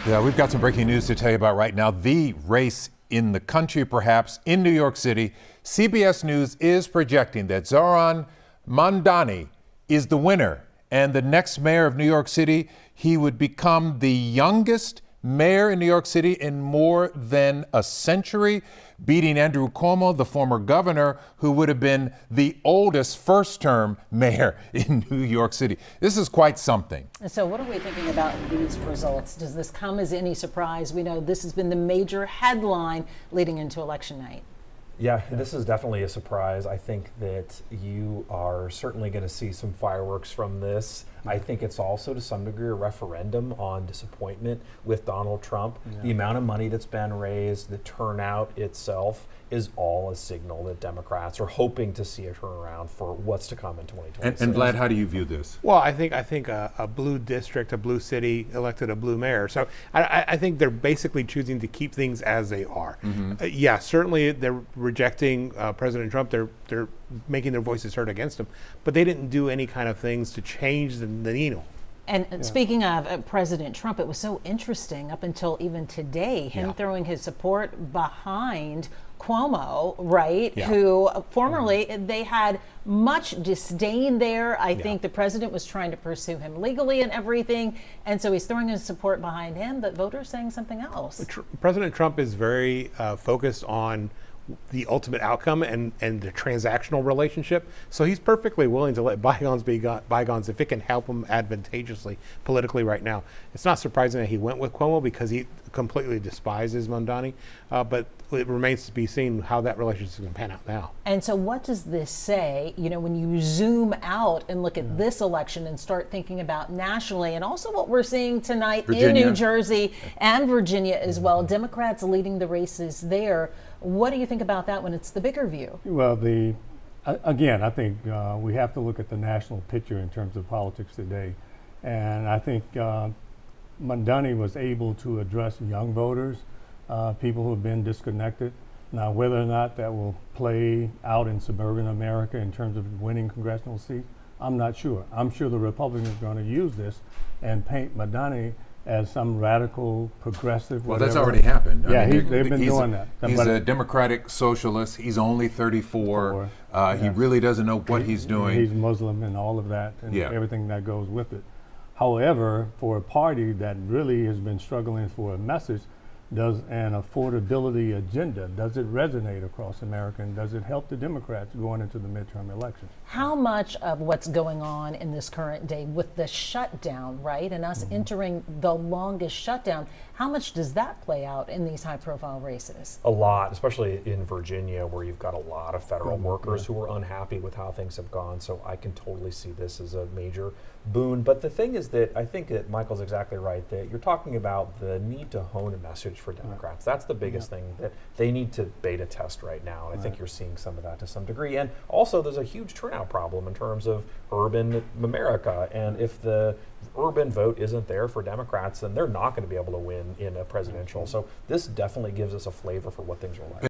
Yeah, we've got some breaking news to tell you about right now. The race in the country, perhaps, in New York City. CBS News is projecting that Zohran Mamdani is the winner. And the next mayor of New York City, he would become the youngest mayor in New York City in more than a century, beating Andrew Cuomo, the former governor, who would have been the oldest first-term mayor in New York City. This is quite something. So what are we thinking about these results? Does this come as any surprise? We know this has been the major headline leading into election night. Yeah, this is definitely a surprise. I think that you are certainly going to see some fireworks from this. I think it's also to some degree a referendum on disappointment with Donald Trump. Yeah. The amount of money that's been raised, the turnout itself is all a signal that Democrats are hoping to see a turnaround for what's to come in 2026. And Vlad, how do you view this? Well, I think a blue district, a blue city elected a blue mayor. So I think they're basically choosing to keep things as they are. Mm-hmm. Yeah, certainly they're rejecting President Trump. They're making their voices heard against him, but they didn't do any kind of things to change the needle. And speaking of President Trump, it was so interesting up until even today, him throwing his support behind Cuomo, right? Yeah. Who formerly they had much disdain there. I think the president was trying to pursue him legally and everything. And so he's throwing his support behind him, but voters saying something else. President Trump is very focused on the ultimate outcome and the transactional relationship. So he's perfectly willing to let bygones be bygones if it can help him advantageously politically right now. It's not surprising that he went with Cuomo because he completely despises Mamdani, but it remains to be seen how that relationship is going to pan out now. And so what does this say, when you zoom out and look at this election and start thinking about nationally, and also what we're seeing tonight in New Jersey and Virginia as well, Democrats leading the races there. What do you think about that when it's the bigger view? Well, again, I think we have to look at the national picture in terms of politics today. And I think Mamdani was able to address young voters, people who have been disconnected. Now, whether or not that will play out in suburban America in terms of winning congressional seats, I'm not sure. I'm sure the Republicans are going to use this and paint Mamdani as some radical, progressive, well, whatever. that's already happened. Yeah, they've been doing that. He's a democratic socialist. He's only 34. He really doesn't know what he's doing. He's Muslim and all of that and everything that goes with it. However, for a party that really has been struggling for a message, does an affordability agenda, does it resonate across America, and does it help the Democrats going into the midterm elections? How much of what's going on in this current day with the shutdown, right, and us entering the longest shutdown, how much does that play out in these high-profile races? A lot, especially in Virginia, where you've got a lot of federal workers who are unhappy with how things have gone. So I can totally see this as a major boon. But the thing is that I think that Michael's exactly right, that you're talking about the need to hone a message for Democrats. That's the biggest thing that they need to beta test right now. And I think you're seeing some of that to some degree. And also there's a huge turnout problem in terms of urban America. And if the urban vote isn't there for Democrats, then they're not going to be able to win in a presidential. So this definitely gives us a flavor for what things are like.